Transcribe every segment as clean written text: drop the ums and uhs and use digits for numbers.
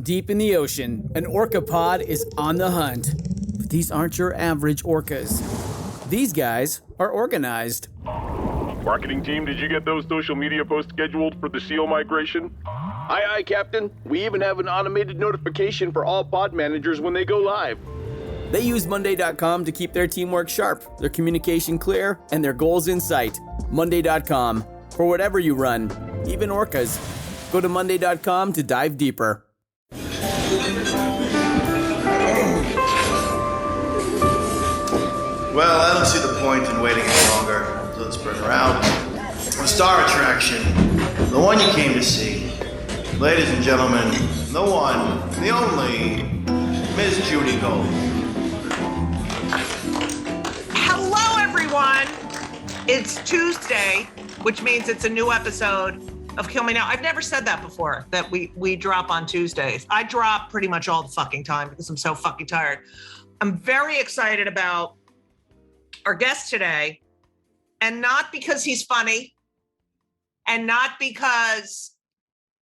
Deep in the ocean, an orca pod is on the hunt. But these aren't your average orcas. These guys are organized. Marketing team, did you get those social media posts scheduled for the SEAL migration? Aye, Captain. We even have an automated notification for all pod managers when they go live. They use Monday.com to keep their teamwork sharp, their communication clear, and their goals in sight. Monday.com. For whatever you run, even orcas. Go to Monday.com to dive deeper. Well, I don't see the point in waiting any longer. So let's bring her out. The star attraction, the one you came to see. Ladies and gentlemen, the one, the only, Miss Judy Gold. Hello, everyone. It's Tuesday, which means it's a new episode of Kill Me Now. I've never said that before, that we drop on Tuesdays. I drop pretty much all the fucking time because I'm so fucking tired. I'm very excited about our guest today, and not because he's funny and not because,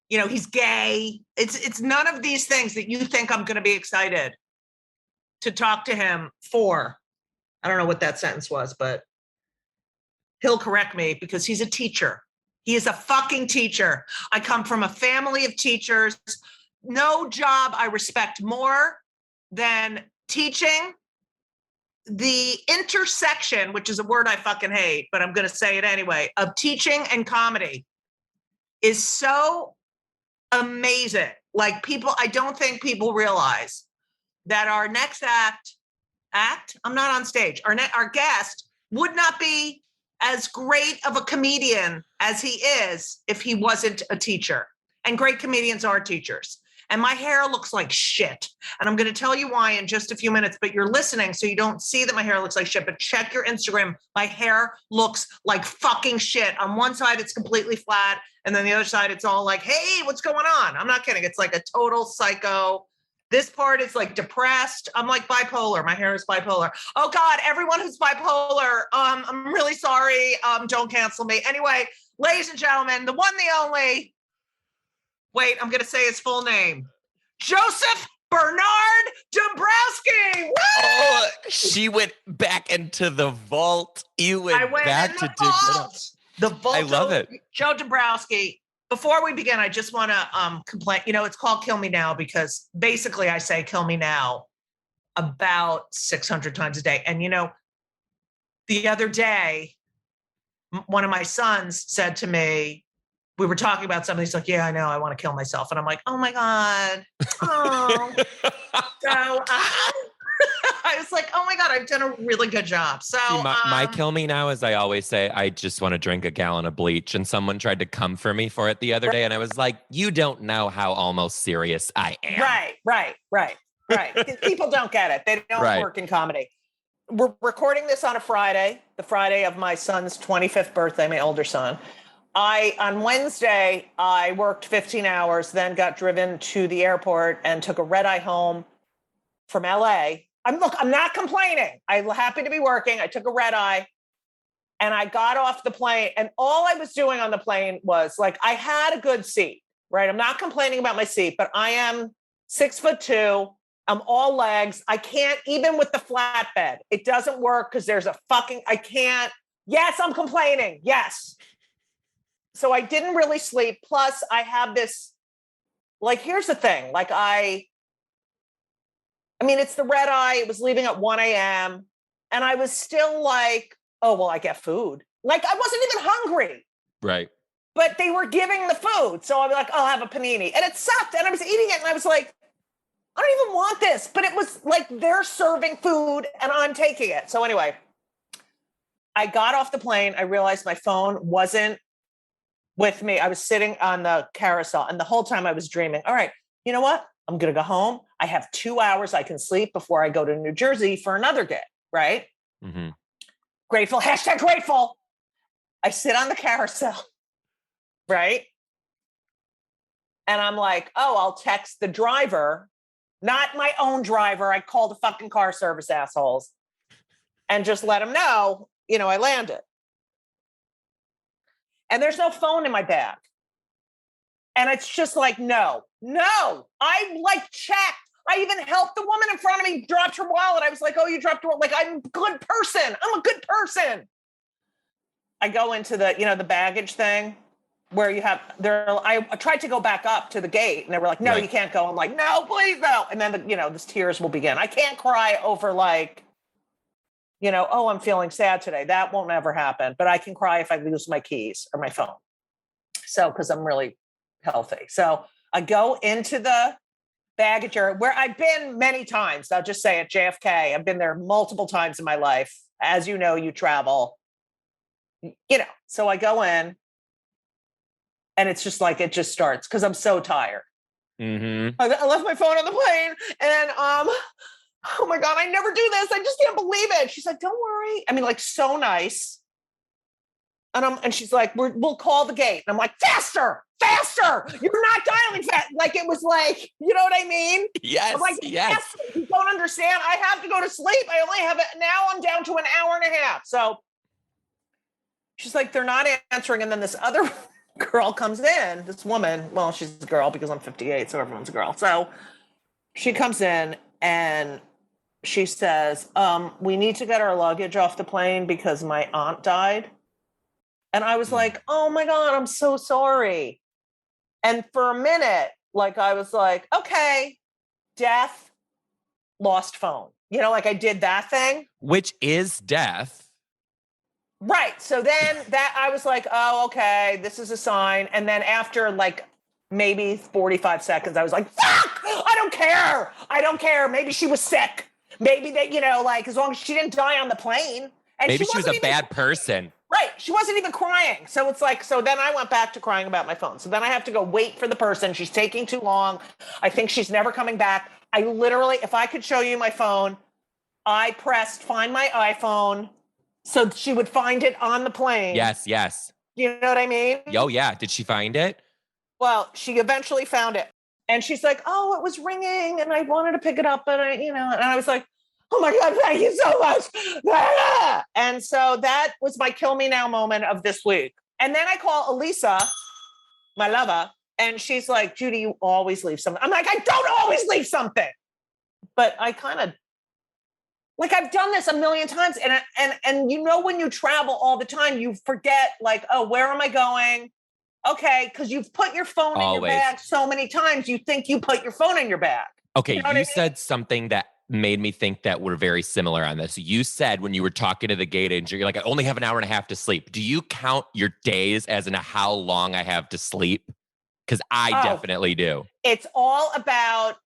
you know, he's gay. It's none of these things that you think I'm going to be excited to talk to him for. I don't know what that sentence was, but he'll correct me because he's a teacher. He is a fucking teacher. I come from a family of teachers. No job I respect more than teaching. The intersection, which is a word I fucking hate, but I'm going to say it anyway, of teaching and comedy is so amazing. Like I don't think people realize that our next act, I'm not on stage. Our guest would not be as great of a comedian as he is if he wasn't a teacher. And great comedians are teachers. And my hair looks like shit. And I'm going to tell you why in just a few minutes, but you're listening so you don't see that my hair looks like shit, but check your Instagram. My hair looks like fucking shit. On one side, it's completely flat. And then the other side, it's all like, hey, what's going on? I'm not kidding. It's like a total psycho. This part is like depressed. I'm like bipolar. My hair is bipolar. Oh God, everyone who's bipolar, I'm really sorry. Don't cancel me. Anyway, ladies and gentlemen, the one, the only, wait, I'm going to say his full name. Joseph Bernard Dombrowski. Woo! Oh, she went back into the vault. You went back to dig it up. The vault. I love it. Joe Dombrowski. Before we begin, I just want to complain. You know, it's called Kill Me Now because basically I say kill me now about 600 times a day. And, you know, the other day, one of my sons said to me, we were talking about something. He's like, yeah, I know. I want to kill myself. And I'm like, oh my God. Oh. So I was like, oh my God, I've done a really good job. So my kill me now is I always say, I just want to drink a gallon of bleach. And someone tried to come for me for it the other day. And I was like, you don't know how almost serious I am. Right. People don't get it. They don't work in comedy. We're recording this on a Friday, the Friday of my son's 25th birthday, my older son. On Wednesday, I worked 15 hours, then got driven to the airport and took a red eye home from LA. I'm not complaining. I'm happy to be working. I took a red eye and I got off the plane, and all I was doing on the plane was like, I had a good seat, right? I'm not complaining about my seat, but I am 6'2". I'm all legs. I can't, even with the flatbed, it doesn't work because there's I can't. Yes, I'm complaining. Yes. So I didn't really sleep. Plus I have this, like, here's the thing. Like I mean, it's the red eye. It was leaving at 1 a.m. And I was still like, oh, well, I get food. Like I wasn't even hungry. Right. But they were giving the food. So I'd be like, I'll have a panini. And it sucked. And I was eating it. And I was like, I don't even want this. But it was like they're serving food and I'm taking it. So anyway, I got off the plane. I realized my phone wasn't with me. I was sitting on the carousel and the whole time I was dreaming, all right, you know what? I'm going to go home. I have 2 hours I can sleep before I go to New Jersey for another gig, right? Mm-hmm. Grateful, #grateful. I sit on the carousel, right? And I'm like, oh, I'll text the driver, not my own driver. I called the fucking car service assholes and just let them know, you know, I landed. And there's no phone in my bag. And it's just like, no. I like checked. I even helped the woman in front of me, dropped her wallet. I was like, oh, you dropped your wallet. Like, I'm a good person. I go into the, the baggage thing where I tried to go back up to the gate and they were like, no, you can't go. I'm like, no, please no. And then, the tears will begin. I can't cry over like, oh, I'm feeling sad today. That won't ever happen. But I can cry if I lose my keys or my phone. So, because I'm really healthy. So I go into the baggage area where I've been many times. I'll just say at JFK, I've been there multiple times in my life. As you know, you travel, so I go in and it's just like, it just starts because I'm so tired. Mm-hmm. I left my phone on the plane and, oh my God, I never do this. I just can't believe it. She's like, don't worry. I mean, like, so nice. And she's like, we'll call the gate. And I'm like, faster. You're not dialing fast. Like, it was like, you know what I mean? Yes. I'm like, yes. You don't understand. I have to go to sleep. I only have it. Now I'm down to an hour and a half. So she's like, they're not answering. And then this other girl comes in, this woman. Well, she's a girl because I'm 58. So everyone's a girl. So she comes in and she says, we need to get our luggage off the plane because my aunt died. And I was like, oh my God, I'm so sorry. And for a minute, like, I was like, okay, death, lost phone. Like I did that thing. Which is death. Right. So then I was like, oh, okay, this is a sign. And then after like maybe 45 seconds, I was like, fuck, I don't care. Maybe she was sick. Maybe that, like, as long as she didn't die on the plane. And maybe she was a bad person. Right. She wasn't even crying. So it's like, so then I went back to crying about my phone. So then I have to go wait for the person. She's taking too long. I think she's never coming back. I literally, if I could show you my phone, I pressed find my iPhone so she would find it on the plane. Yes. You know what I mean? Oh, yeah. Did she find it? Well, she eventually found it. And she's like, oh, it was ringing and I wanted to pick it up. But and I was like, oh my God, thank you so much. And so that was my kill me now moment of this week. And then I call Elisa, my lover, and she's like, Judy, you always leave something. I'm like, I don't always leave something. But I kind of, like, I've done this a million times. And when you travel all the time, you forget, like, oh, where am I going? Okay, because you've put your phone in your bag so many times, you think you put your phone in your bag. Okay, you said something that made me think that we're very similar on this. You said when you were talking to the gate agent, you're like, I only have an hour and a half to sleep. Do you count your days as in how long I have to sleep? Because I definitely do. It's all about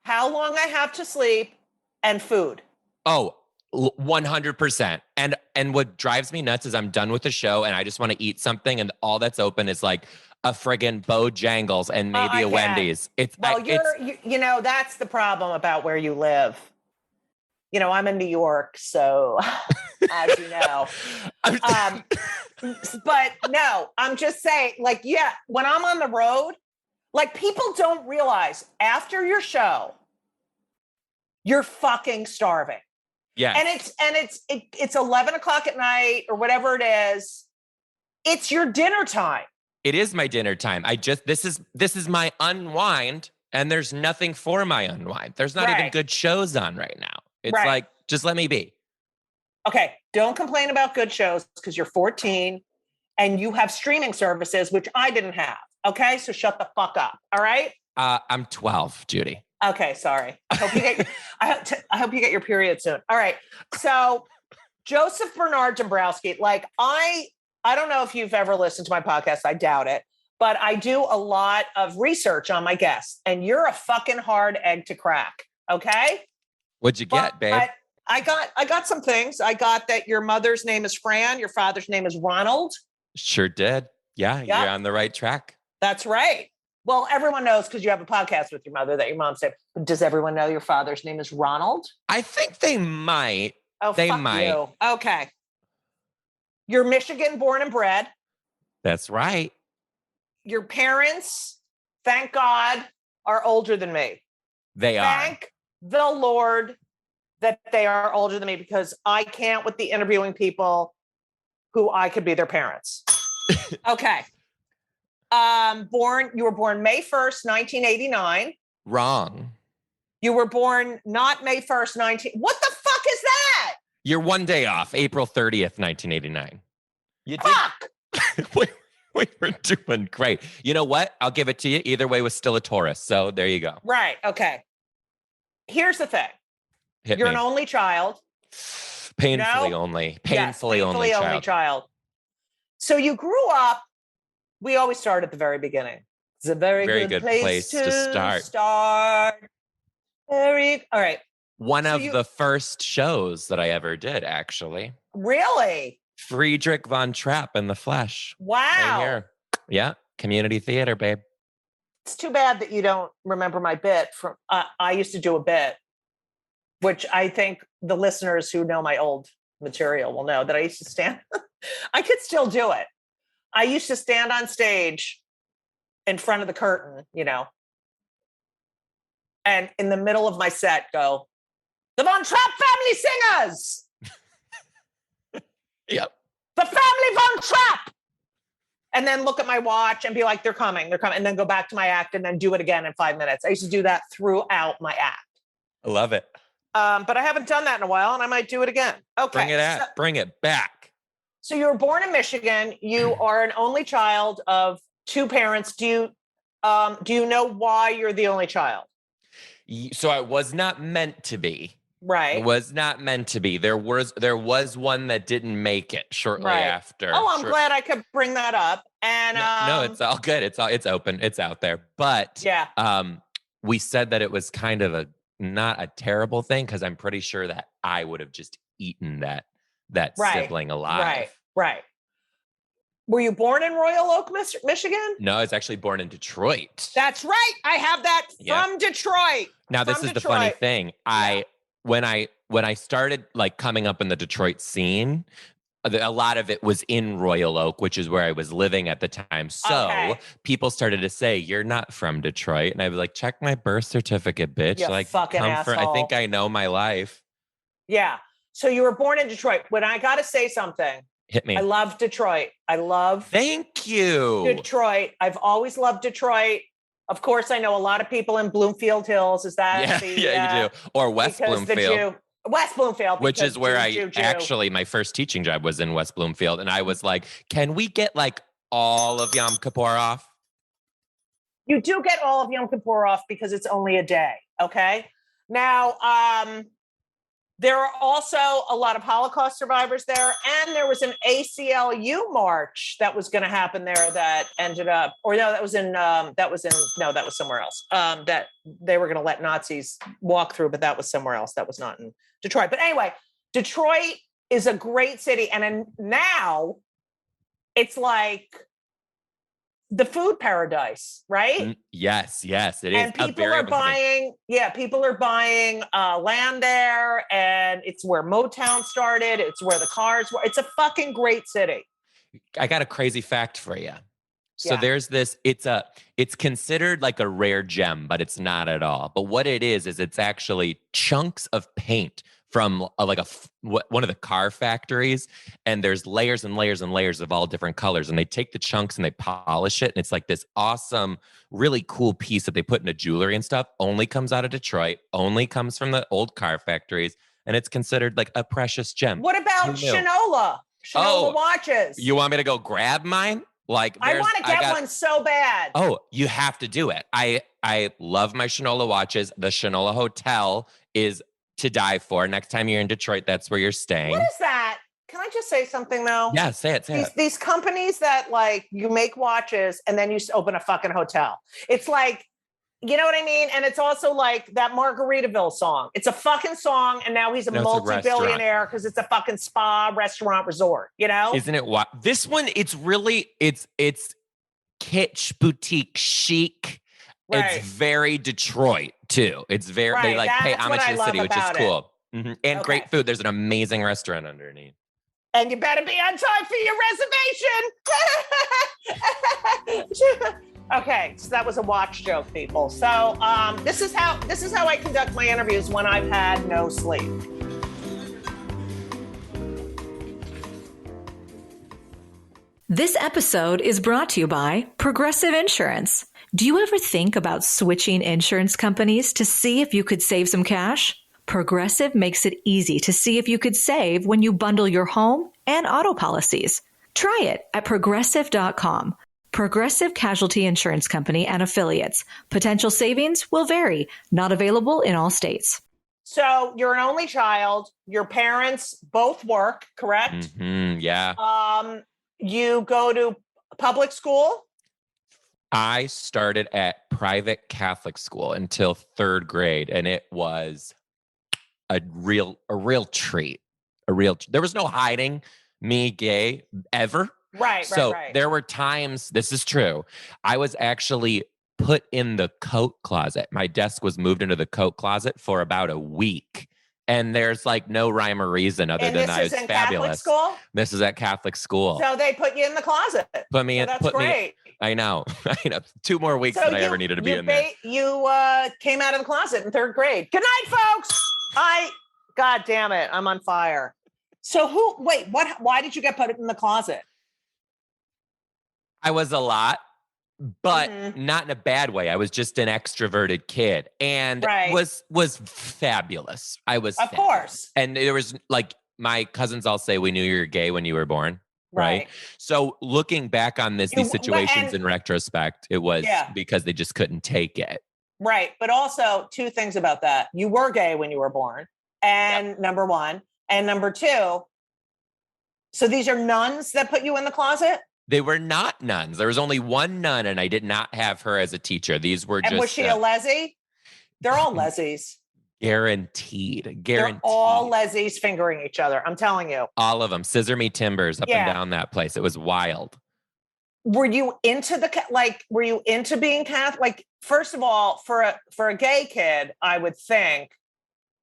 how long I have to sleep and food. Oh, 100%. And what drives me nuts is I'm done with the show and I just want to eat something and all that's open is like a friggin' Bojangles and maybe a Wendy's. That's the problem about where you live. I'm in New York, so as you know. But no, I'm just saying, like, yeah, when I'm on the road, like, people don't realize after your show, you're fucking starving. Yeah. And it's 11 o'clock at night or whatever it is. It's your dinner time. It is my dinner time. This is my unwind, and there's nothing for my unwind. There's not even good shows on right now. It's like, just let me be. Okay, don't complain about good shows because you're 14 and you have streaming services, which I didn't have. Okay, so shut the fuck up. All right? I'm 12, Judy. Okay, sorry. I hope you get your period soon. All right. So Joseph Bernard Dombrowski, like, I don't know if you've ever listened to my podcast. I doubt it, but I do a lot of research on my guests, and you're a fucking hard egg to crack. Okay. What'd you get, babe? I got some things. I got that your mother's name is Fran. Your father's name is Ronald. Sure did. Yeah. You're on the right track. That's right. Well, everyone knows because you have a podcast with your mother that your mom said. Does everyone know your father's name is Ronald? I think they might. Oh, they might. You. Okay. You're Michigan born and bred. That's right. Your parents, thank God, are older than me. They are. Thank the Lord that they are older than me because I can't with the interviewing people who I could be their parents. Okay. You were born May 1st, 1989. Wrong. You were born not May 1st, What the fuck is that? You're one day off, April 30th, 1989. You did. Fuck! we were doing great. You know what? I'll give it to you. Either way was still a Taurus. So there you go. Right. Okay. Here's the thing. Hit You're me. an only child. Painfully only. Painfully only child. So you grew up, we always start at the very beginning. It's a very good place to start. All right. One of the first shows that I ever did, actually. Really? Friedrich von Trapp in the flesh. Wow. Right here. Yeah. Community theater, babe. It's too bad that you don't remember my bit from, I used to do a bit, which I think the listeners who know my old material will know that I used to stand, I could still do it. I used to stand on stage in front of the curtain, and in the middle of my set go, the Von Trapp family singers. Yep. The family Von Trapp. And then look at my watch and be like, they're coming. And then go back to my act and then do it again in 5 minutes. I used to do that throughout my act. I love it. But I haven't done that in a while and I might do it again. Okay. Bring it back. So you were born in Michigan. You are an only child of two parents. Do you know why you're the only child? So I was not meant to be. Right. It was not meant to be. There was one that didn't make it shortly after. Oh, I'm glad I could bring that up. And no, it's all good. It's open. It's out there. But we said that it was kind of not a terrible thing because I'm pretty sure that I would have just eaten that sibling alive. Right. Were you born in Royal Oak, Michigan? No, I was actually born in Detroit. That's right. I have that from Detroit. Now, this is the funny thing. When I started like coming up in the Detroit scene, a lot of it was in Royal Oak, which is where I was living at the time. So people started to say, "You're not from Detroit," and I was like, "Check my birth certificate, bitch!" You like, fucking asshole. I think I know my life. Yeah. So you were born in Detroit. When I got to say something, hit me. I love Detroit. Thank you. Detroit. I've always loved Detroit. Of course, I know a lot of people in Bloomfield Hills. Is that you do. Or West Bloomfield. West Bloomfield. Which is where actually, my first teaching job was in West Bloomfield. And I was like, can we get like all of Yom Kippur off? You do get all of Yom Kippur off because it's only a day. Okay. Now, there are also a lot of Holocaust survivors there, and there was an ACLU march that was going to happen there that ended up, that was somewhere else. That they were going to let Nazis walk through, but that was somewhere else. That was not in Detroit. But anyway, Detroit is a great city, and now it's like the food paradise, right? Yes, it is. And people are buying land there, and it's where Motown started. It's where the cars were. It's a fucking great city. I got a crazy fact for you. So there's this, it's considered like a rare gem, but it's not at all. But what it is it's actually chunks of paint from one of the car factories, and there's layers and layers and layers of all different colors, and they take the chunks and they polish it, and it's like this awesome, really cool piece that they put into jewelry and stuff. Only comes out of Detroit, only comes from the old car factories, and it's considered like a precious gem. What about Shinola watches? You want me to go grab mine? Like, I want to get one so bad. Oh, you have to do it. I love my Shinola watches. The Shinola Hotel is to die for. Next time you're in Detroit, that's where you're staying. What is that? Can I just say something though? Yeah, say it. These companies that like you make watches and then you open a fucking hotel. It's like, you know what I mean? And it's also like that Margaritaville song. It's a fucking song, and now he's a multi-billionaire because it's a fucking spa, restaurant, resort, you know? Isn't it what? This one, it's kitsch, boutique, chic. Right. It's very Detroit too. It's very, they like pay homage to the city, which is cool. Mm-hmm. And great food. There's an amazing restaurant underneath. And you better be on time for your reservation. Okay, so that was a watch joke, people. So this is how I conduct my interviews when I've had no sleep. This episode is brought to you by Progressive Insurance. Do you ever think about switching insurance companies to see if you could save some cash? Progressive makes it easy to see if you could save when you bundle your home and auto policies. Try it at progressive.com. Progressive Casualty Insurance Company and Affiliates. Potential savings will vary. Not available in all states. So you're an only child. Your parents both work, correct? Yeah. You go to public school? I started at private Catholic school until 3rd grade, and it was a real treat. There was no hiding me gay ever. Right. There were times, this is true, I was actually put in the coat closet. My desk was moved into the coat closet for about a week. And there's like no rhyme or reason other than I was fabulous. Catholic school? This is at Catholic school. So they put you in the closet. Put me in. That's great. I know. 2 more weeks than I ever needed to be in there. You came out of the closet in 3rd grade. Good night, folks. God damn it. I'm on fire. So why did you get put in the closet? I was a lot, but not in a bad way. I was just an extroverted kid and was fabulous. I was Of course. And there was like my cousins all say we knew you were gay when you were born. Right. So looking back on these situations in retrospect, it was because they just couldn't take it. Right. But also 2 things about that. You were gay when you were born. And number 1. And number 2. So these are nuns that put you in the closet? They were not nuns. There was only one nun, and I did not have her as a teacher. These were just. And was she a lessie? They're all lessies. Guaranteed. They're all lessies fingering each other. I'm telling you. All of them. Scissor me timbers up and down that place. It was wild. Were you into were you into being Catholic? Like, first of all, for a gay kid, I would think,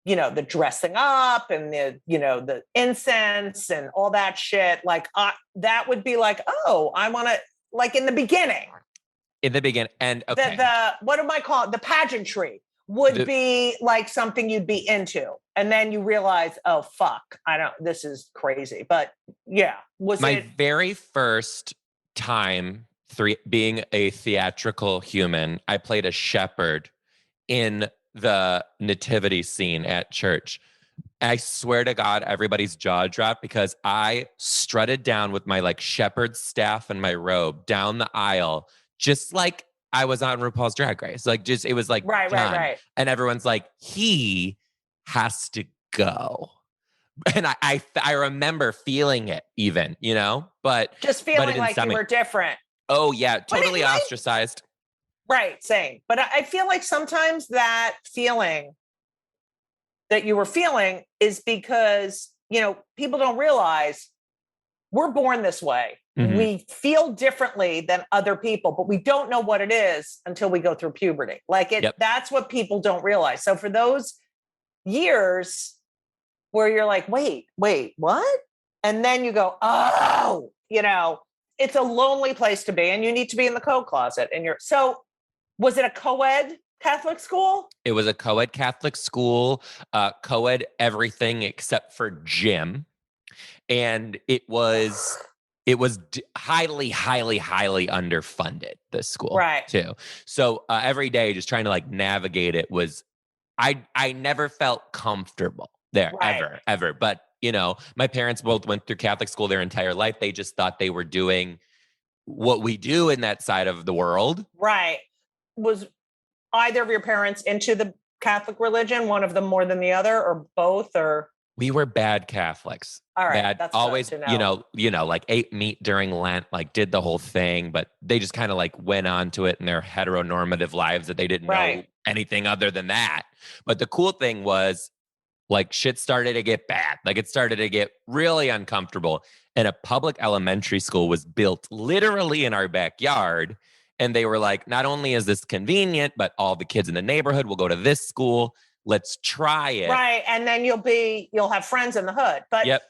the dressing up and the incense and all that shit. Like, that would be like, oh, I want to, like in the beginning. And okay. What am I calling the pageantry would be like something you'd be into. And then you realize, oh, fuck, this is crazy. But yeah, my very first time being a theatrical human, I played a shepherd in the nativity scene at church. I swear to God, everybody's jaw dropped because I strutted down with my like shepherd staff and my robe down the aisle, just like I was on RuPaul's Drag Race. Like, it was like, right. And everyone's like, he has to go. And I remember feeling it even, but just feeling like you were different. Oh yeah. Totally ostracized. Right. Same. But I feel like sometimes that feeling that you were feeling is because, people don't realize we're born this way. Mm-hmm. We feel differently than other people, but we don't know what it is until we go through puberty. Like that's what people don't realize. So for those years where you're like, wait, what? And then you go, oh, it's a lonely place to be and you need to be in the coat closet. So was it a co-ed Catholic school? It was a co-ed Catholic school, co-ed everything except for gym. And it was highly, highly, highly underfunded, this school, right? Too. So every day just trying to like navigate it was, I never felt comfortable there, right. ever. But, my parents both went through Catholic school their entire life. They just thought they were doing what we do in that side of the world. Right. Was either of your parents into the Catholic religion, one of them more than the other, or both, or? We were bad Catholics. All right. Bad, that's always, good to know. Like ate meat during Lent, like did the whole thing, but they just kind of like went on to it in their heteronormative lives that they didn't know anything other than that. But the cool thing was like shit started to get bad. Like it started to get really uncomfortable. And a public elementary school was built literally in our backyard. And they were like, not only is this convenient, but all the kids in the neighborhood will go to this school. Let's try it. Right. And then you'll have friends in the hood. But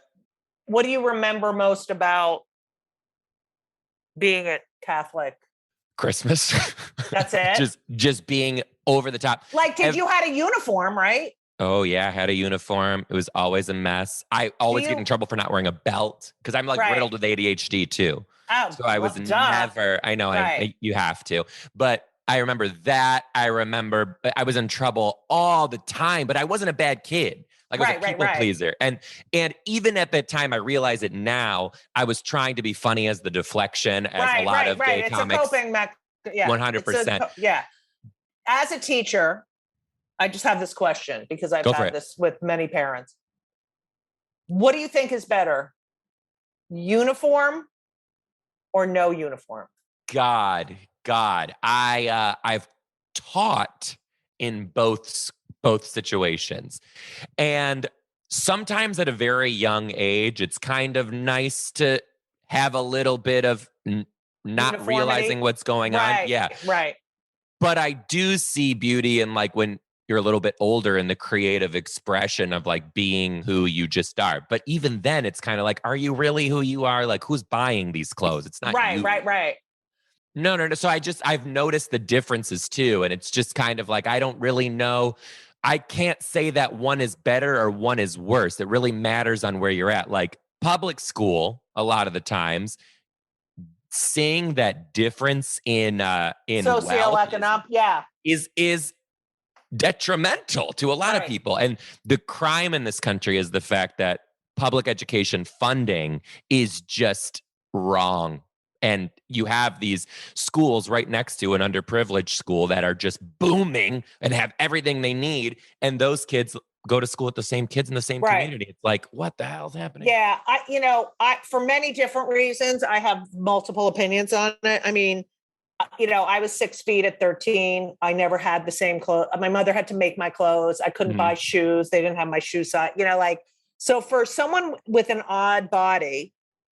what do you remember most about being at Catholic? Christmas. That's it? just being over the top. Like, you had a uniform, right? Oh yeah, I had a uniform. It was always a mess. I always get in trouble for not wearing a belt because I'm like riddled with ADHD too. Oh, So I was well, duh. never, I know Right. you have to, but I remember that. I remember I was in trouble all the time, but I wasn't a bad kid. Like I was a people pleaser. And even at that time, I realize it now, I was trying to be funny as the deflection, as a lot of gay It's comics. a coping yeah. 100%. Yeah. As a teacher, I just have this question because I've Go for had it. this with many parents. What do you think is better? Uniform or no uniform? God, I've taught in both situations. And sometimes at a very young age, it's kind of nice to have a little bit of not Uniformity. realizing what's going on. Yeah. Right. But I do see beauty in like when you're a little bit older in the creative expression of like being who you just are. But even then, it's kind of like, are you really who you are? Like, who's buying these clothes? It's not you. Right. No. So I've noticed the differences too. And it's just kind of like, I don't really know. I can't say that one is better or one is worse. It really matters on where you're at. Like public school, a lot of the times, seeing that difference in Socioeconomic, yeah. is detrimental to a lot of people. And the crime in this country is the fact that public education funding is just wrong. And you have these schools right next to an underprivileged school that are just booming and have everything they need. And those kids go to school with the same kids in the same community. It's like, what the hell's happening? Yeah. I for many different reasons, I have multiple opinions on it. I mean, I was 6 feet at 13. I never had the same clothes. My mother had to make my clothes. I couldn't buy shoes. They didn't have my shoe size, so for someone with an odd body,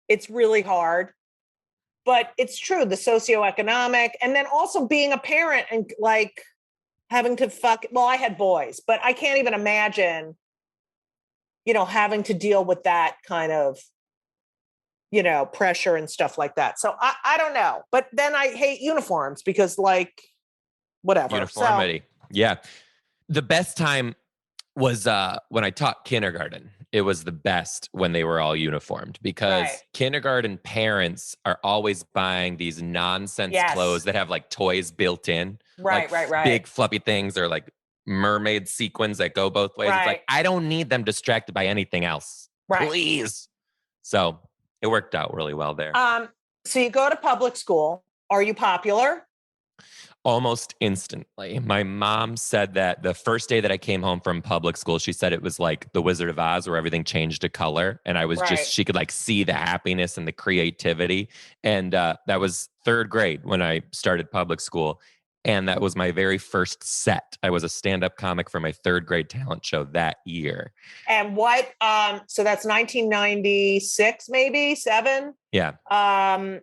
it's really hard, but it's true. The socioeconomic, and then also being a parent and like having to I had boys, but I can't even imagine, having to deal with that kind of, pressure and stuff like that. So I don't know, but then I hate uniforms because like, whatever. Uniformity. Yeah. The best time was when I taught kindergarten. It was the best when they were all uniformed because kindergarten parents are always buying these nonsense clothes that have like toys built in. Right. Big fluffy things or like mermaid sequins that go both ways. It's like, I don't need them distracted by anything else. Please. So it worked out really well there. So you go to public school. Are you popular? Almost instantly. My mom said that the first day that I came home from public school, she said it was like the Wizard of Oz where everything changed to color. And I was she could like see the happiness and the creativity. And that was third grade when I started public school. And that was my very first set. I was a stand-up comic for my third grade talent show that year. And what, so that's 1996, maybe 7? Yeah. 89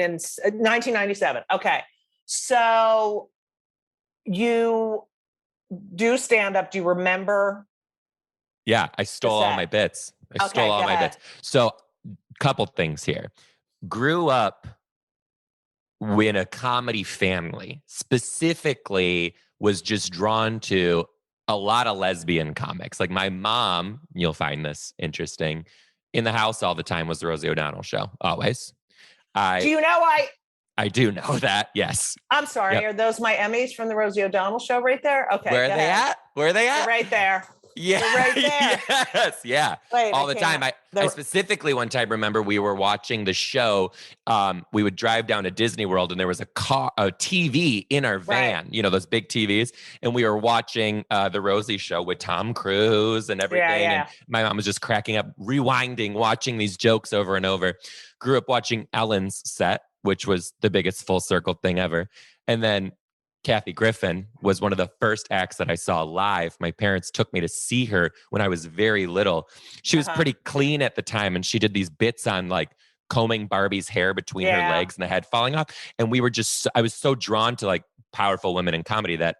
and 1997. Okay. So you do stand-up. Do you remember? Yeah, I stole all my bits. I stole all my bits. So couple things here. Grew up in a comedy family, specifically was just drawn to a lot of lesbian comics. Like my mom, you'll find this interesting, in the house all the time was the Rosie O'Donnell show, always. Do you know I do know that, yes. I'm sorry, Are those my Emmys from the Rosie O'Donnell show right there? Okay. Where are they at? Where are they at? They're right there. Yeah. They're right there. Yes. Yeah. Wait, all the time. I specifically one time remember we were watching the show. We would drive down to Disney World and there was a TV in our van, those big TVs. And we were watching the Rosie show with Tom Cruise and everything. And my mom was just cracking up, rewinding, watching these jokes over and over. Grew up watching Ellen's set, which was the biggest full circle thing ever. And then Kathy Griffin was one of the first acts that I saw live. My parents took me to see her when I was very little. She was pretty clean at the time, and she did these bits on like combing Barbie's hair between her legs and the head falling off. And I was so drawn to like powerful women in comedy that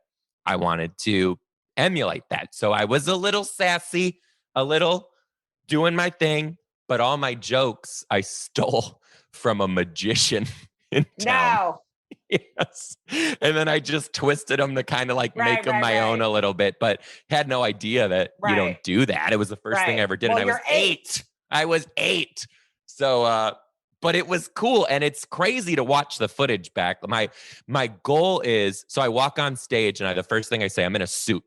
I wanted to emulate that. So I was a little sassy, a little doing my thing, but all my jokes I stole from a magician in town. No. Yes. And then I just twisted them to kind of like make them my own a little bit, but had no idea that you don't do that. It was the first thing I ever did. And I was 8. I was 8. So but it was cool. And it's crazy to watch the footage back. My goal is, so I walk on stage and the first thing I say, I'm in a suit.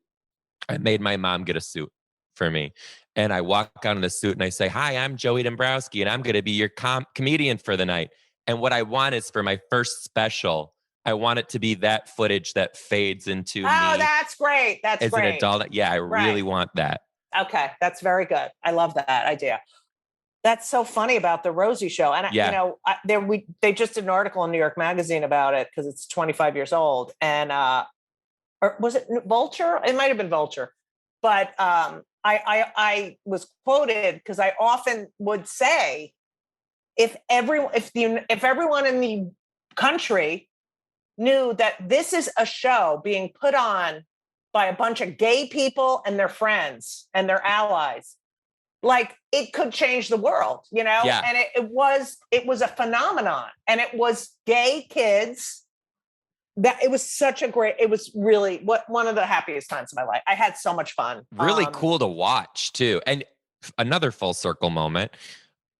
I made my mom get a suit for me. And I walk out in the suit and I say, hi, I'm Joey Dombrowski and I'm going to be your comedian for the night. And what I want is for my first special, I want it to be that footage that fades into me. Oh, that's great. That's as great. an adult. Yeah, I really want that. Okay, that's very good. I love that idea. That's so funny about the Rosie show. And, they just did an article in New York Magazine about it because it's 25 years old. And, or was it Vulture? It might've been Vulture. But I was quoted because I often would say, if everyone in the country knew that this is a show being put on by a bunch of gay people and their friends and their allies, like it could change the world, Yeah. And it was a phenomenon, and it was gay kids. It was really one of the happiest times of my life. I had so much fun. Really cool to watch too. And another full circle moment,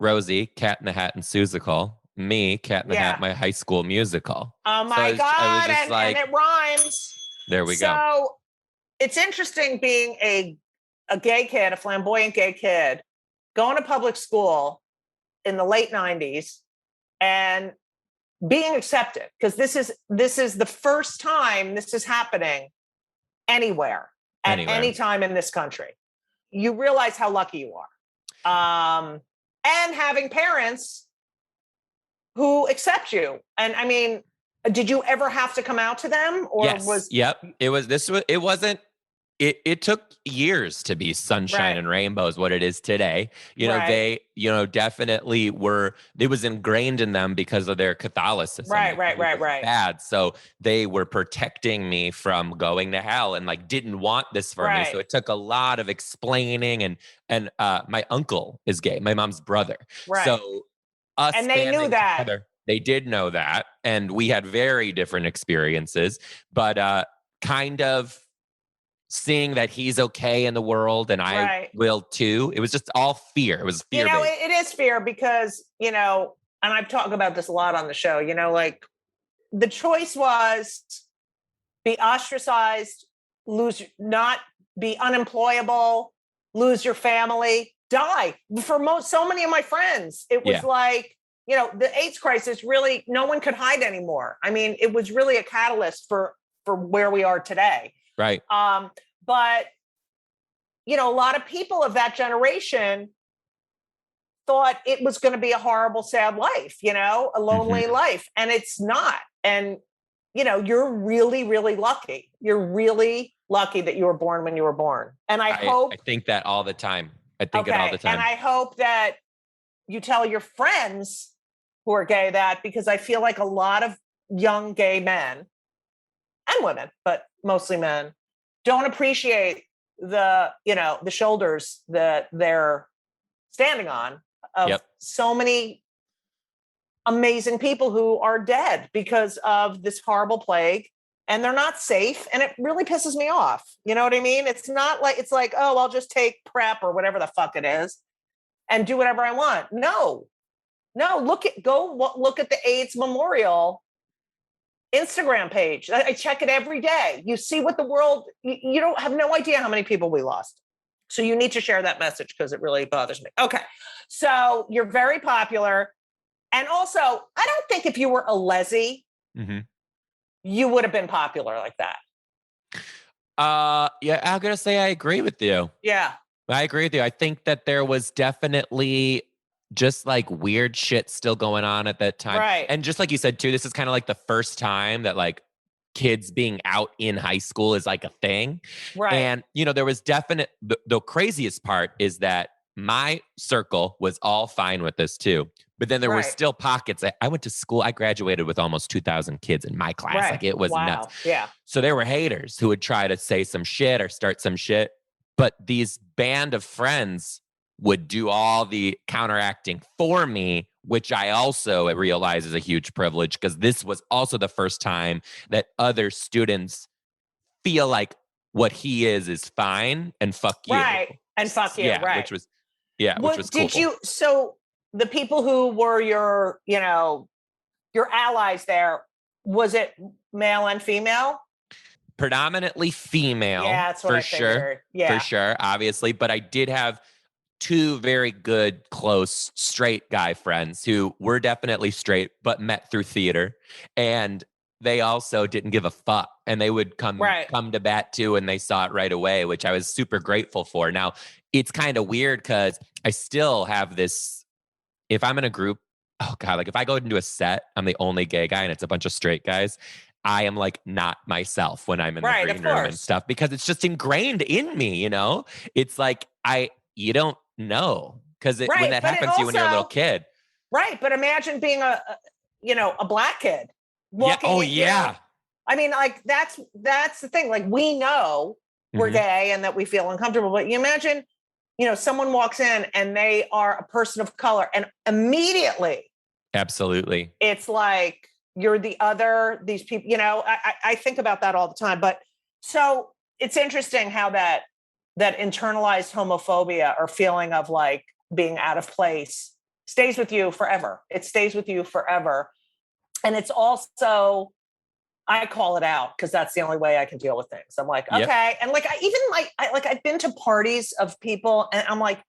Rosie, Cat in the Hat and Seussical, me, Cat in the Hat, my high school musical. Oh my God. And it rhymes. There we go. So it's interesting being a gay kid, a flamboyant gay kid, going to public school in the late 90s and being accepted, because this is the first time this is happening anywhere at any time in this country. You realize how lucky you are. And having parents who accept you. And I mean, did you ever have to come out to them, or yes. Yep. It took years to be sunshine and rainbows, what it is today. They, definitely it was ingrained in them because of their Catholicism. Right. Bad. So they were protecting me from going to hell and didn't want this for me. So it took a lot of explaining, and my uncle is gay, my mom's brother. Right. So and they knew that. Together, they did know that. And we had very different experiences, but kind of seeing that he's okay in the world and I will too. It was just all fear. It was fear. It is fear because, and I've talked about this a lot on the show, the choice was be ostracized, not be unemployable, lose your family, die. For so many of my friends, it was the AIDS crisis, really, no one could hide anymore. I mean, it was really a catalyst for where we are today. Right. But, a lot of people of that generation thought it was going to be a horrible, sad life, a lonely life. And it's not. And, you're really, really lucky. You're really lucky that you were born when you were born. And I think that all the time. I think it all the time. And I hope that you tell your friends who are gay that, because I feel like a lot of young gay men and women, but mostly men, don't appreciate the shoulders that they're standing on of so many amazing people who are dead because of this horrible plague, and they're not safe. And it really pisses me off. You know what I mean? It's not like, oh, I'll just take PrEP or whatever the fuck it is and do whatever I want. No, look at the AIDS Memorial Instagram page. I check it every day. You see what the world, you don't have no idea how many people we lost. So you need to share that message because it really bothers me. Okay. So you're very popular. And also, I don't think if you were a lessee, you would have been popular like that. Yeah, I'm going to say I agree with you. Yeah. I agree with you. I think that there was definitely just weird shit still going on at that time. Right. And just like you said too, this is kind of the first time that kids being out in high school is a thing. Right. And, there was the craziest part is that my circle was all fine with this too. But then there were still pockets. I went to school. I graduated with almost 2,000 kids in my class. Right. It was nuts. Yeah. So there were haters who would try to say some shit or start some shit. But these band of friends would do all the counteracting for me, which I also realize is a huge privilege because this was also the first time that other students feel like what he is fine and fuck you. Right. And fuck you. Yeah, right. which was cool. So the people who were your allies there, was it male and female? Predominantly female. Yeah, that's what for I sure. figured. Yeah. For sure, obviously. But I did have two very good, close, straight guy friends who were definitely straight, but met through theater. And they also didn't give a fuck. And they would come to bat too, and they saw it right away, which I was super grateful for. Now, it's kind of weird because I still have this, if I'm in a group, oh God, like if I go into a set, I'm the only gay guy and it's a bunch of straight guys. I am like not myself when I'm in the green room and stuff, because it's just ingrained in me, you know? It's like, you don't know. Because when that happens to you when you're a little kid. Right. But imagine being a black kid. Yeah. I mean, like that's the thing. Like we know we're gay and that we feel uncomfortable, but you imagine, someone walks in and they are a person of color and immediately. Absolutely. It's like, you're the other, these people, I think about that all the time. But so it's interesting how that internalized homophobia or feeling of like being out of place stays with you forever. It stays with you forever. And it's also, I call it out because that's the only way I can deal with things. I'm like, okay. And like, I've been to parties of people and I'm like,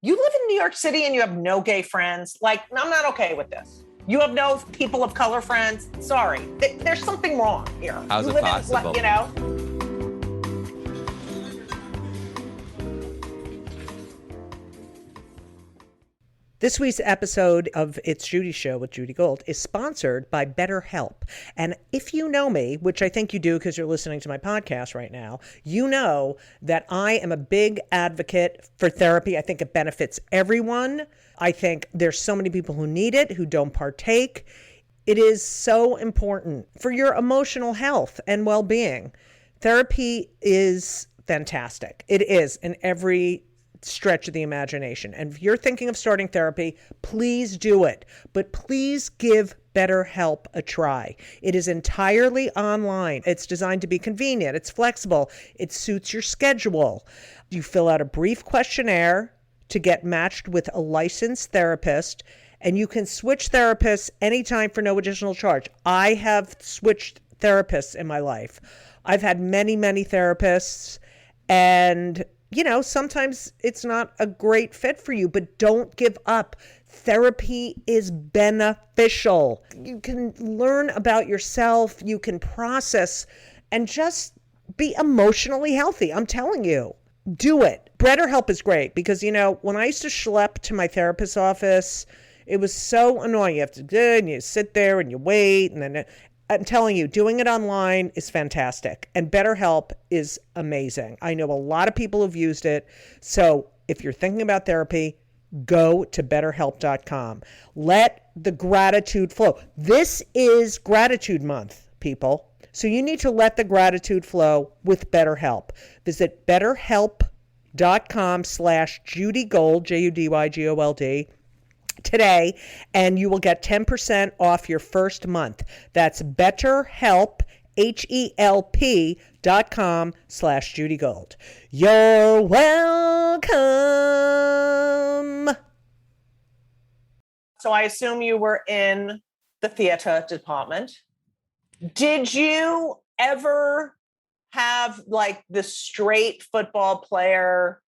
you live in New York City and you have no gay friends. Like, I'm not okay with this. You have no people of color friends. Sorry, there's something wrong here. How's it possible? This week's episode of It's Judy Show with Judy Gold is sponsored by BetterHelp. And if you know me, which I think you do because you're listening to my podcast right now, you know that I am a big advocate for therapy. I think it benefits everyone. I think there's so many people who need it, who don't partake. It is so important for your emotional health and well-being. Therapy is fantastic. It is in every stretch of the imagination. And if you're thinking of starting therapy, please do it. But please give BetterHelp a try. It is entirely online. It's designed to be convenient. It's flexible. It suits your schedule. You fill out a brief questionnaire to get matched with a licensed therapist, and you can switch therapists anytime for no additional charge. I have switched therapists in my life. I've had many, many therapists, and sometimes it's not a great fit for you, but don't give up. Therapy is beneficial. You can learn about yourself, you can process, and just be emotionally healthy. I'm telling you, do it. BetterHelp is great because, when I used to schlep to my therapist's office, it was so annoying. You have to do it and you sit there and you wait. And then I'm telling you, doing it online is fantastic. And BetterHelp is amazing. I know a lot of people who've used it. So if you're thinking about therapy, go to BetterHelp.com. Let the gratitude flow. This is Gratitude Month, people. So you need to let the gratitude flow with BetterHelp. Visit BetterHelp.com/JudyGold, JudyGold, today, and you will get 10% off your first month. That's BetterHelp, HELP.com/JudyGold. You're welcome. So I assume you were in the theater department. Did you ever have like the straight football player,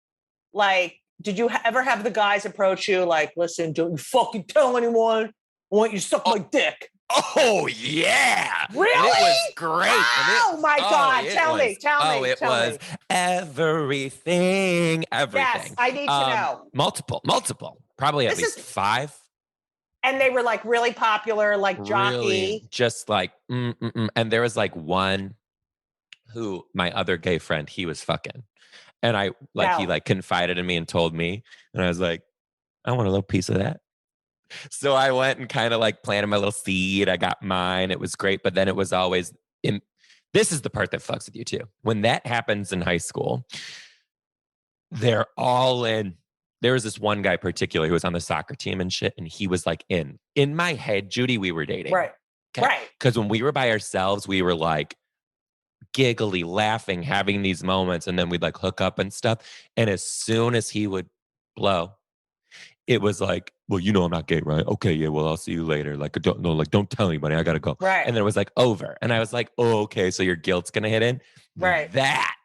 like, did you ever have the guys approach you like, listen, don't you fucking tell anyone, I want you to suck my dick? Oh, yeah. Really? And it was great. Oh, my God. Tell me. It was everything. Yes, I need to know. Multiple. Probably at least 5. And they were like really popular, like jockey. Really, just like, and there was like one who, my other gay friend, he was fucking. And he confided in me and told me. And I was like, I want a little piece of that. So I went and kind of like planted my little seed. I got mine. It was great. But then it was always this is the part that fucks with you too. When that happens in high school, they're all in. There was this one guy particularly who was on the soccer team and shit. And he was like in my head, Judy, we were dating. Right. Okay? Right. Because when we were by ourselves, we were like giggly, laughing, having these moments. And then we'd like hook up and stuff. And as soon as he would blow, it was like, well, you know, I'm not gay, right? Okay, yeah, well, I'll see you later. Like, don't tell anybody. I gotta go. Right. And then it was like over. And I was like, oh, okay, so your guilt's gonna hit in. Right. That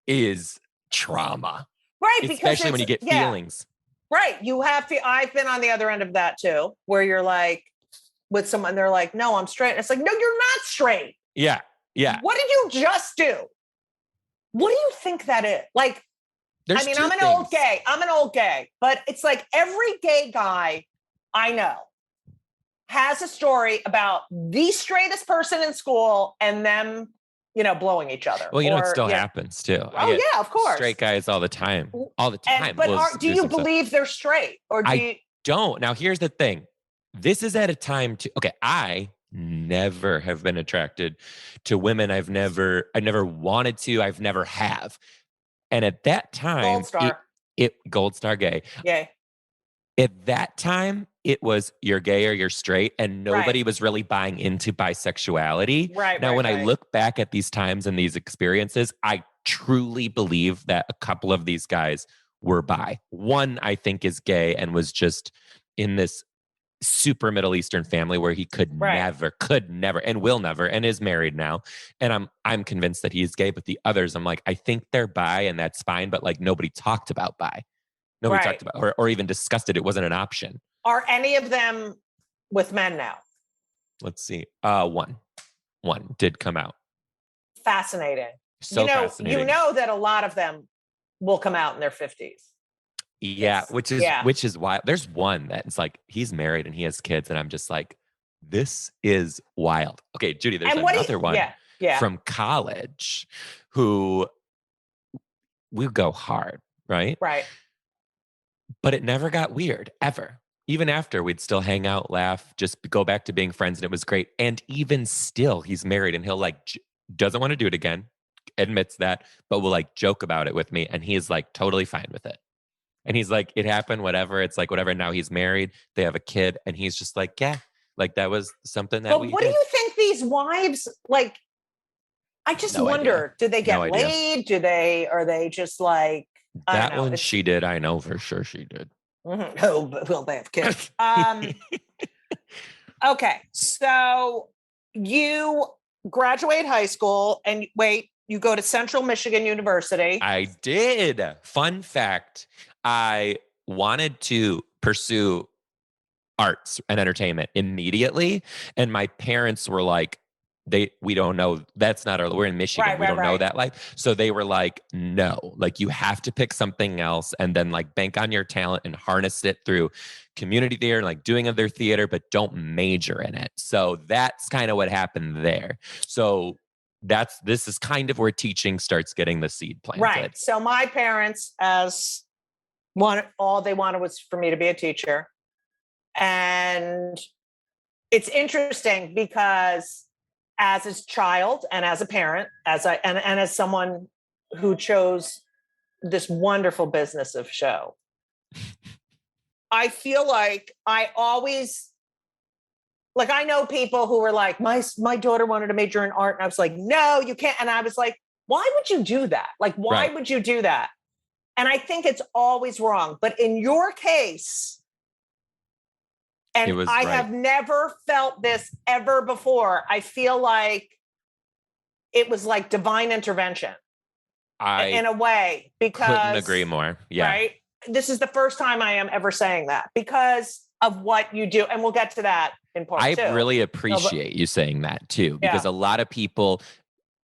is trauma. Right. Because especially when you get feelings. Right. You have to. I've been on the other end of that too, where you're like with someone, they're like, no, I'm straight. And it's like, no, you're not straight. Yeah. Yeah. What did you just do? What do you think that is? Like, There's I mean, two I'm an things. old gay, but it's like every gay guy I know has a story about the straightest person in school and them, blowing each other. Well, it still happens too. Oh yeah, of course. Straight guys all the time. But do you believe they're straight, or do you? Don't. Now, here's the thing. This is at a time I never have been attracted to women. I never wanted to. I've never have. And at that time, Gold Star. Gold Star gay. Yay. At that time, it was you're gay or you're straight, and nobody was really buying into bisexuality. Right. Now, when I look back at these times and these experiences, I truly believe that a couple of these guys were bi. One, I think, is gay and was just in this super Middle Eastern family where he could never, and will never, and is married now. And I'm convinced that he's gay, but the others, I'm like, I think they're bi and that's fine, but like nobody talked about bi. Nobody talked about or even discussed it. It wasn't an option. Are any of them with men now? Let's see. One did come out. Fascinating. So fascinating. You know that a lot of them will come out in their 50s. Yeah, which is why there's one that's like he's married and he has kids, and I'm just like, this is wild. Okay, Judy, there's another one from college who will go hard, right? Right. But it never got weird ever. Even after, we'd still hang out, laugh, just go back to being friends, and it was great. And even still, he's married and he'll like doesn't want to do it again, admits that, but will like joke about it with me, and he is like totally fine with it. And he's like, it happened, whatever. It's like, whatever. Now he's married. They have a kid. And he's just like, yeah, like that was something that we did. Do you think these wives, like, I just wonder, do they get laid? Are they just like, that one she did. I know for sure she did. Mm-hmm. Oh, but will they have kids? Okay. So you graduate high school and you go to Central Michigan University. I did. Fun fact. I wanted to pursue arts and entertainment immediately. And my parents were like, we don't know. That's not we're in Michigan. We don't know that life. So they were like, no, like you have to pick something else and then like bank on your talent and harness it through community theater, like doing other theater, but don't major in it. So that's kind of what happened there. So this is kind of where teaching starts getting the seed planted. Right. So my parents, all they wanted was for me to be a teacher. And it's interesting because as a child and as a parent, and as someone who chose this wonderful business of show, I feel like I always, like, I know people who were like, my daughter wanted to major in art. And I was like, no, you can't. And I was like, why would you do that? Like, why would you do that? And I think it's always wrong. But in your case, and I have never felt this ever before, I feel like it was like divine intervention in a way, because couldn't agree more. Yeah. Right. This is the first time I am ever saying that because of what you do. And we'll get to that in part two. I really appreciate you saying that too, because a lot of people,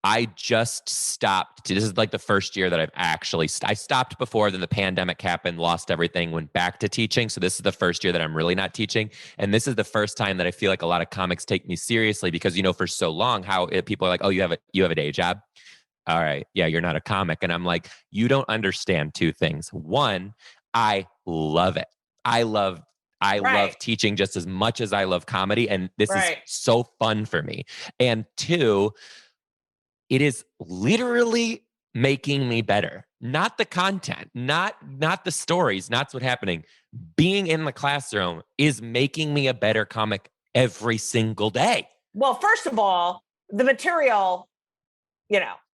I just stopped. This is like the first year that I stopped before, then the pandemic happened, lost everything, went back to teaching. So this is the first year that I'm really not teaching. And this is the first time that I feel like a lot of comics take me seriously because, for so long, people are like, oh, you have a day job. All right. Yeah. You're not a comic. And I'm like, you don't understand two things. One, I love it. I love teaching just as much as I love comedy. And this is so fun for me. And two, it is literally making me better. Not the content, not the stories, not what's happening. Being in the classroom is making me a better comic every single day. Well, first of all, the material,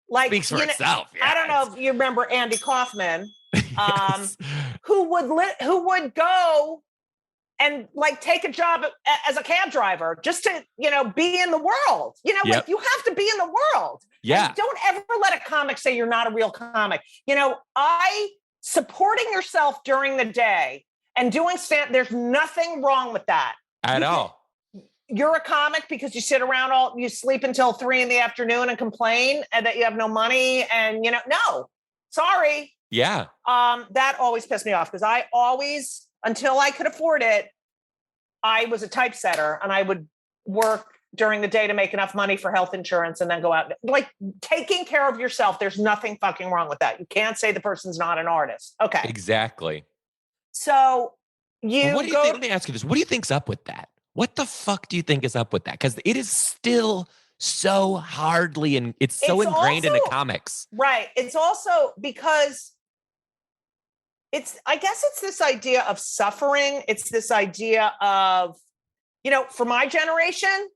like speaks for itself. Yeah, I don't know if you remember Andy Kaufman, who would go and like take a job as a cab driver just to, be in the world. Like you have to be in the world. Yeah. And don't ever let a comic say you're not a real comic. Supporting yourself during the day and doing there's nothing wrong with that. At all. You're a comic because you sit around you sleep until 3 p.m. and complain and that you have no money and, no, sorry. Yeah. That always pissed me off because I always, until I could afford it, I was a typesetter and I would work during the day to make enough money for health insurance and then go out. Like taking care of yourself, there's nothing fucking wrong with that. You can't say the person's not an artist. Okay. Exactly. So let me ask you this. What do you think's up with that? What the fuck do you think is up with that? Because it is still so hardly and it's so ingrained into comics. Right. It's also because I guess it's this idea of suffering. It's this idea of, for my generation,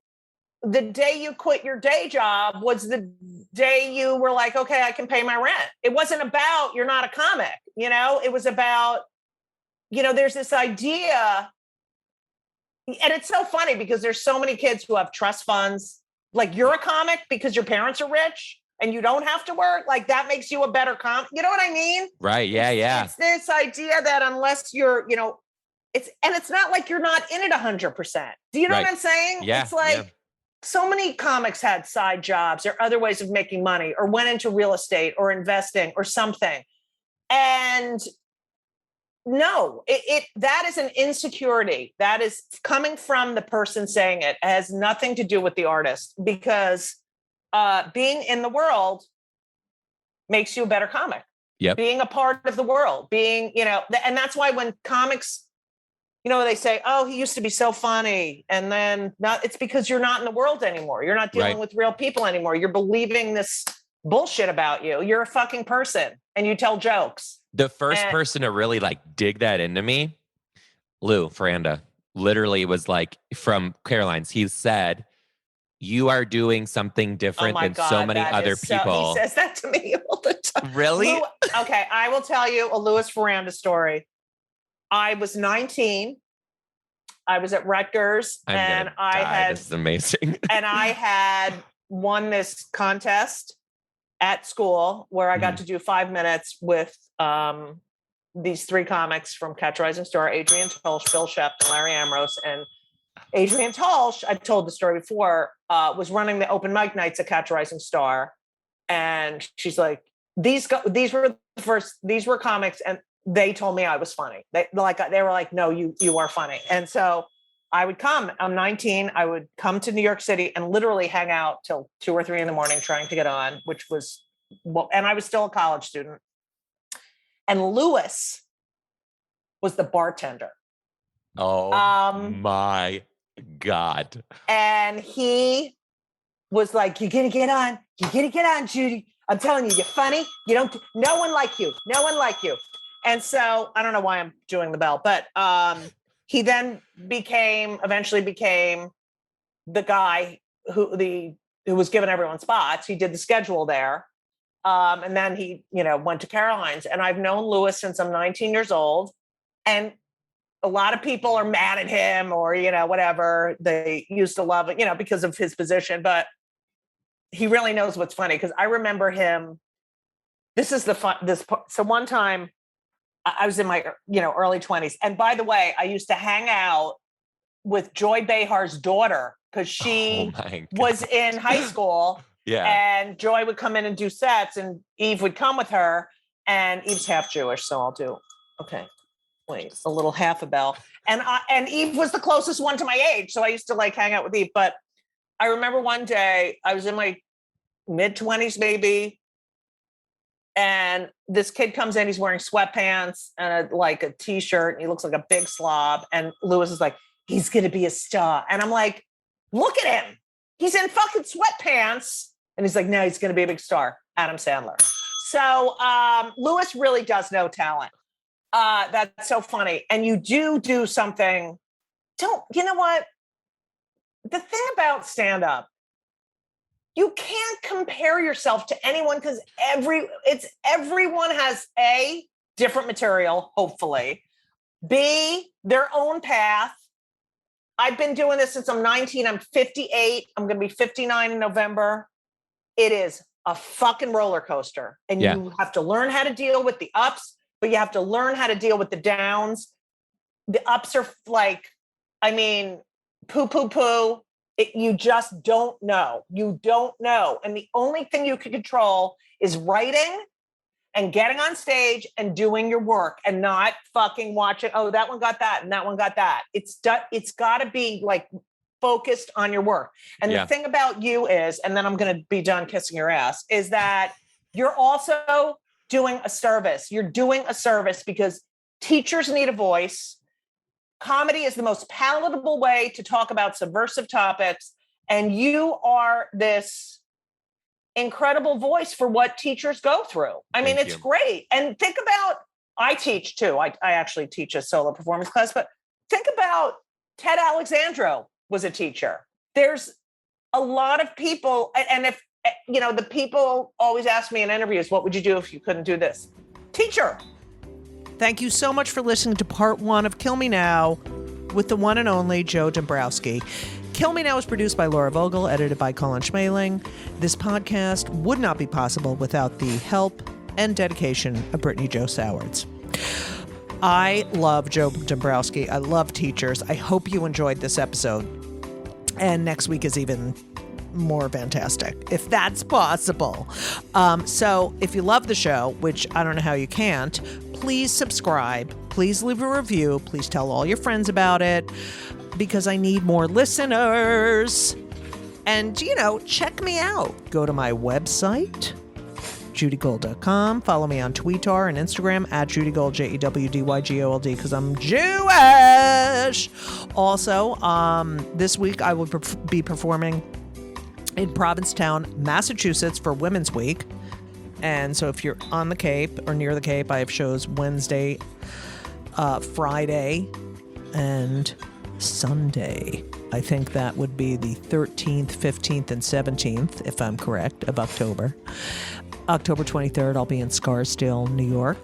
the day you quit your day job was the day you were like, okay, I can pay my rent. It wasn't about, you're not a comic, it was about, there's this idea. And it's so funny because there's so many kids who have trust funds. Like you're a comic because your parents are rich and you don't have to work. Like that makes you a better comic. You know what I mean? Right. Yeah. It's this idea that unless you're, it's not like you're not in it 100%. Do you know what I'm saying? Yeah. It's like so many comics had side jobs or other ways of making money or went into real estate or investing or something. And no, that is an insecurity that is coming from the person saying it. It has nothing to do with the artist because being in the world makes you a better comic. Yep. Being a part of the world, being, and that's why when comics, they say, oh, he used to be so funny. And then it's because you're not in the world anymore. You're not dealing with real people anymore. You're believing this bullshit about you. You're a fucking person and you tell jokes. The first person to really dig that into me, Lou Ferranda, literally was from Caroline's. He said, you are doing something different than so many other people. He says that to me all the time. Really? Okay, I will tell you a Louis Ferranda story. I was 19. I was at Rutgers this is amazing. And I had won this contest at school where I got to do 5 minutes with these 3 comics from Catch a Rising Star, Adrian Tolsch, Bill Shept, and Larry Ambrose. And Adrian Tolsch, I've told the story before, was running the open mic nights at Catch a Rising Star. And she's like, these were comics. And they told me I was funny. They were like, no, you are funny. And so I would come, I'm 19. I would come to New York City and literally hang out till 2 or 3 in the morning trying to get on, and I was still a college student. And Louis was the bartender. Oh my God. And he was like, you're going to get on, Judy. I'm telling you, you're funny. No one like you. And so I don't know why I'm doing the bell, but he then eventually became the guy who was giving everyone spots. He did the schedule there. And then he, went to Caroline's. And I've known Louis since I'm 19 years old. And a lot of people are mad at him or, whatever. They used to love it, because of his position. But he really knows what's funny because I remember him. This is the fun. So one time I was in my, early 20s. And by the way, I used to hang out with Joy Behar's daughter because she was in high school. Yeah. And Joy would come in and do sets and Eve would come with her. And Eve's half Jewish, so I'll do, okay, wait, a little half a bell. And Eve was the closest one to my age. So I used to hang out with Eve. But I remember one day I was in my mid-20s maybe. And this kid comes in, he's wearing sweatpants and a t-shirt, and he looks like a big slob. And Louis is like, he's going to be a star. And I'm like, look at him. He's in fucking sweatpants. And he's like, no, he's going to be a big star. Adam Sandler. So Louis really does know talent. That's so funny. And you do something. You know what? The thing about stand-up, you can't compare yourself to anyone because everyone has different material, hopefully. be their own path. I've been doing this since I'm 19. I'm 58. I'm going to be 59 in November. It is a fucking roller coaster. And you have to learn how to deal with the ups, but you have to learn how to deal with the downs. The ups are like, I mean, poo. You just don't know. You don't know. And the only thing you can control is writing and getting on stage and doing your work and not fucking watching. Oh, that one got that and that one got that. It's got to be like focused on your work. And the thing about you is, and then I'm going to be done kissing your ass, is that you're also doing a service. You're doing a service because teachers need a voice. Comedy is the most palatable way to talk about subversive topics. And you are this incredible voice for what teachers go through. I mean, it's great. And think about, I teach too. I actually teach a solo performance class, but think about Ted Alexandro was a teacher. There's a lot of people. And if, the people always ask me in interviews, what would you do if you couldn't do this? Teacher. Thank you so much for listening to part 1 of Kill Me Now with the one and only Joe Dombrowski. Kill Me Now is produced by Laura Vogel, edited by Colin Schmaling. This podcast would not be possible without the help and dedication of Brittany Jo Sowards. I love Joe Dombrowski. I love teachers. I hope you enjoyed this episode. And next week is even more fantastic, if that's possible. So if you love the show, which I don't know how you can't, please subscribe. Please leave a review. Please tell all your friends about it because I need more listeners. And, check me out. Go to my website, judygold.com. Follow me on Twitter and Instagram at judygold, JEWDYGOLD, because I'm Jewish. Also, this week I will be performing in Provincetown, Massachusetts for Women's Week. And so if you're on the Cape or near the Cape, I have shows Wednesday, Friday, and Sunday. I think that would be the 13th, 15th, and 17th, if I'm correct, of October. October 23rd, I'll be in Scarsdale, New York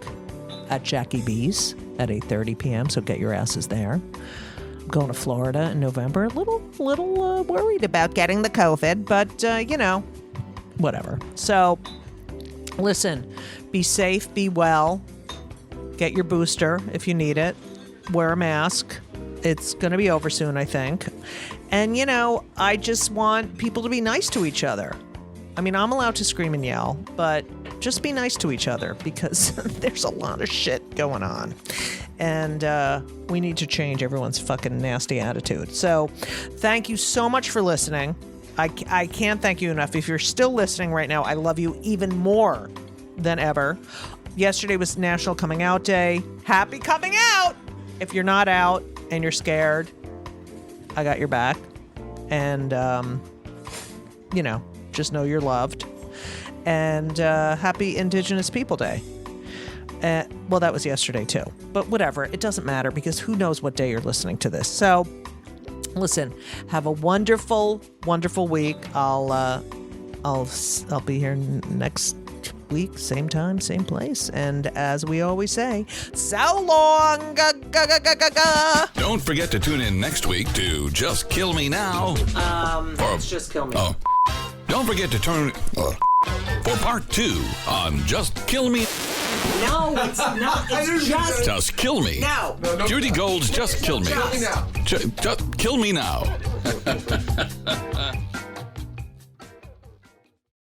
at Jackie B's at 8:30 p.m., so get your asses there. I'm going to Florida in November. A little worried about getting the COVID, but, whatever. So, listen, be safe, be well, get your booster if you need it, wear a mask. It's going to be over soon, I think. And, I just want people to be nice to each other. I mean, I'm allowed to scream and yell, but just be nice to each other because there's a lot of shit going on. And we need to change everyone's fucking nasty attitude. So thank you so much for listening. I can't thank you enough. If you're still listening right now, I love you even more than ever. Yesterday was National Coming Out Day. Happy coming out! If you're not out and you're scared, I got your back. And, just know you're loved. And happy Indigenous People Day. Well, that was yesterday too. But whatever, it doesn't matter because who knows what day you're listening to this. So, listen, have a wonderful, wonderful week. I'll be here next week, same time, same place. And as we always say, so long. Don't forget to tune in next week to Just Kill Me Now. It's Just Kill Me. Oh. Don't forget to turn for part 2 on Just Kill Me. No, it's not. It's Just Kill Me. No. Judy Gold's Just Kill Me. Just. Just Kill Me Now.